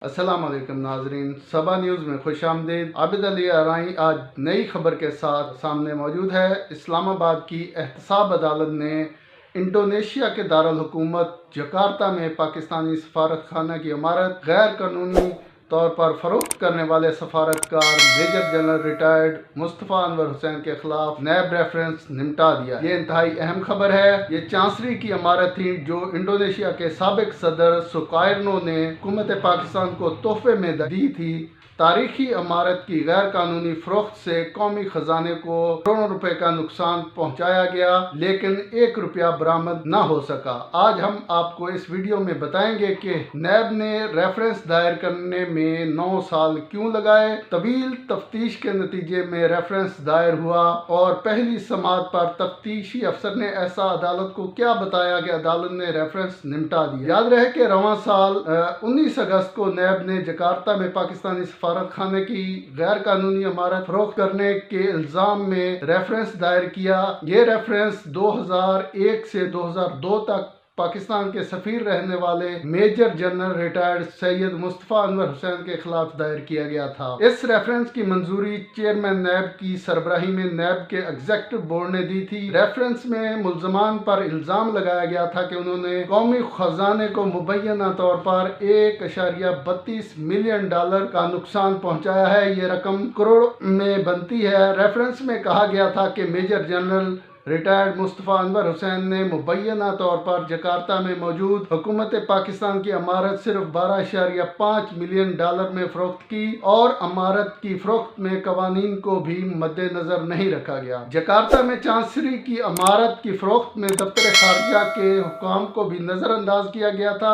अस्सलाम वालेकुम नाजरीन, सबा न्यूज़ में खुश आमदीद। आबिद अली आराई आज नई खबर के साथ सामने मौजूद है। इस्लामाबाद की एहतसाब अदालत ने इंडोनेशिया के दारुल हुकूमत जकार्ता में पाकिस्तानी सफारत खाना की इमारत गैर कानूनी तौर पर फरोख्त करने वाले सफारतकार major general retired Mustafa Anwar Hussain के खिलाफ नैब रेफरेंस निपटा दिया। ये इंतहाई अहम खबर है। ये चांसरी की इमारत थी जो इंडोनेशिया के साबिक सदर सुकार्नो ने हुकूमत पाकिस्तान को तोहफे में दी थी। तारीखी इमारत की गैर कानूनी फरोख्त से कौमी खजाने को करोड़ों रुपए का नुकसान पहुंचाया गया, लेकिन 1 रुपया बरामद न हो सका। आज हम आपको इस वीडियो में बताएंगे कि नैब ने रेफरेंस दायर करने में 9 साल क्यों लगाए। तवील तफ्तीश के नतीजे में रेफरेंस दायर हुआ और पहली समाअत पर तफ्तीशी अफसर ने ऐसा अदालत को क्या बताया कि अदालत ने रेफरेंस निपटा दिया। याद रहे कि रवां साल 19 अगस्त को नैब ने जकार्ता में पाकिस्तानी सफारत खाने की गैर कानूनी इमारत फरोख्त करने के इल्जाम में रेफरेंस दायर किया। ये रेफरेंस 2001 से 2002 तक पाकिस्तान के सफीर रहने वाले major general retired Syed Mustafa Anwar Hussain के खिलाफ दायर किया गया था। इस रेफरेंस की मंजूरी चेयरमैन नैब की सरबराही में नैब के एग्जीक्यूटिव बोर्ड ने दी थी। रेफरेंस में मुल्जमान पर इल्जाम लगाया गया था कि उन्होंने कौमी खजाने को मुबैना तौर पर $1.32 मिलियन का नुकसान पहुंचाया है। ये रकम करोड़ में बनती है। रेफरेंस में कहा गया था कि major general retired Mustafa Anwar Hussain ने मुबैना तौर पर जकार्ता में मौजूद हुकूमत पाकिस्तान की इमारत सिर्फ $12.5 मिलियन में फरोख्त की और इमारत की फरोख्त में कवानीन को भी मद्देनजर नहीं रखा गया। जकार्ता में चांसरी की इमारत की फरोख्त में दफ्तर खारजा के हुकाम को भी नज़रअंदाज किया गया था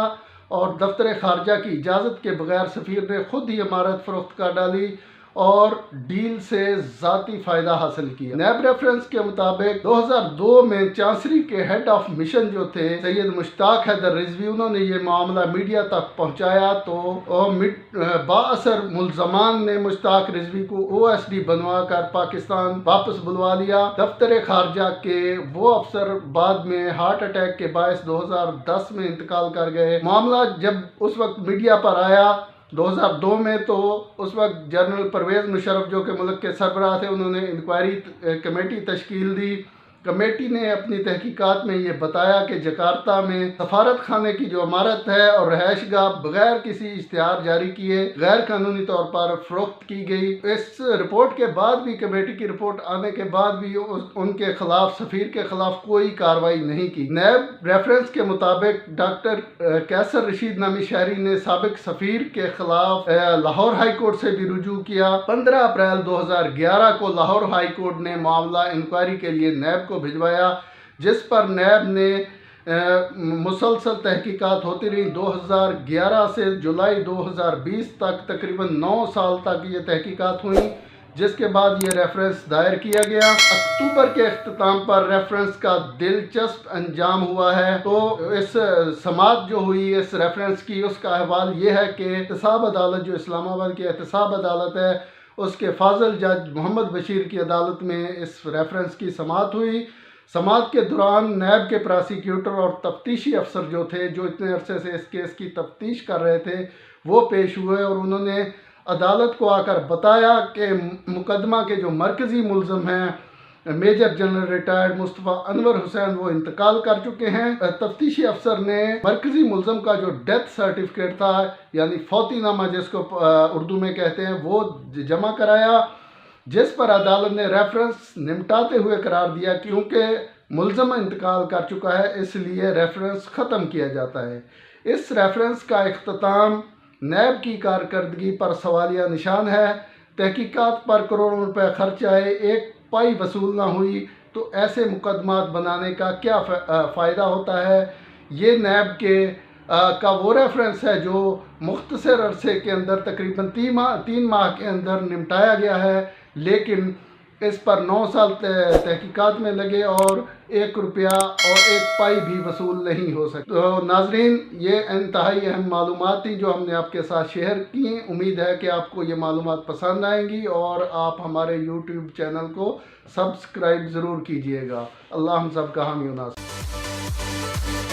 और दफ्तर खारजा की इजाज़त के बगैर सफ़ीर ने खुद ही इमारत फरोख्त कर डाली और डील से ज़ाती फ़ायदा हासिल किया। नैब रेफरेंस के मुताबिक 2002 में चांसरी के हेड ऑफ मिशन जो थे सैयद मुश्ताक हैदर रिजवी, उन्होंने ये मामला मीडिया तक पहुंचाया तो बाअसर मुल्जमान ने मुश्ताक रिजवी को OSD बनवा कर पाकिस्तान वापस बुलवा लिया। दफ्तर खारजा के वो अफसर बाद में हार्ट अटैक के बायस 2010 में इंतकाल कर गए। मामला जब उस वक्त मीडिया पर आया 2002 में, तो उस वक्त जनरल परवेज़ मुशर्रफ जो कि मुल्क के सरबराह थे, उन्होंने इंक्वायरी कमेटी तश्कील दी। कमेटी ने अपनी तहकीकात में ये बताया कि जकार्ता में सफारत खाने की जो इमारत है और रहायशगाह बगैर किसी इश्तिहार जारी किए गैर कानूनी तौर पर फरोख्त की गई। इस रिपोर्ट के बाद भी, कमेटी की रिपोर्ट आने के बाद भी उनके खिलाफ, सफीर के खिलाफ कोई कार्रवाई नहीं की। नैब रेफरेंस के मुताबिक डॉक्टर कैसर रशीद नामी शहरी ने साबिक सफीर के खिलाफ लाहौर हाई कोर्ट से भी रुजू किया। 15 अप्रैल 2011 को लाहौर हाई कोर्ट ने मामला इंक्वायरी के लिए नैब भिजवाया, जिस पर नैब ने मुसलसल तहकीकात होती रही। 2011 से जुलाई 2020 तक तकरीबन 9 साल तक ये तहकीकात हुई, जिसके बाद ये रेफरेंस दायर किया गया। अक्टूबर के अख्ताम पर रेफरेंस का दिलचस्प अंजाम हुआ है। तो इस समाअत जो हुई इस रेफरेंस की, उसका अहवाल ये है कि एहतसाब अदालत, जो इस्लामाबाद की एहतसाब अदालत है, उसके फाजल जज मोहम्मद बशीर की अदालत में इस रेफरेंस की समाअत हुई। समाअत के दौरान नैब के प्रोसिक्यूटर और तफ्तीशी अफसर जो थे, जो इतने अरसे से इस केस की तफ्तीश कर रहे थे, वो पेश हुए और उन्होंने अदालत को आकर बताया कि मुकदमा के जो मरकज़ी मुल्ज़म हैं major general retired Mustafa Anwar Hussain, वो इंतकाल कर चुके हैं। तफ्तीशी अफसर ने मरकज़ी मुल्ज़म का जो डेथ सर्टिफिकेट था, यानी फौतीनामा जिसको उर्दू में कहते हैं, वो जमा कराया, जिस पर अदालत ने रेफरेंस निपटाते हुए करार दिया क्योंकि मुल्ज़म इंतकाल कर चुका है, इसलिए रेफरेंस ख़त्म किया जाता है। इस रेफरेंस का इख्तिताम नैब की कारकर्दगी पर सवालिया निशान है। तहकीकात पर करोड़ों रुपए खर्च आए, एक पाई वसूल ना हुई, तो ऐसे मुकदमात बनाने का क्या फ़ायदा होता है। ये नैब के का वो रेफरेंस है जो मुख्तसर अरसे के अंदर तकरीबन 3 माह के अंदर निपटाया गया है, लेकिन इस पर 9 साल तहकीकात में लगे और 1 रुपया और 1 पाई भी वसूल नहीं हो सकता। तो नाजरीन, ये इंतहाई अहम मालूमात थी जो हमने आपके साथ शेयर की। उम्मीद है कि आपको ये मालूमात पसंद आएंगी और आप हमारे YouTube चैनल को सब्सक्राइब ज़रूर कीजिएगा। अल्लाह हम सब का हामी नासिर।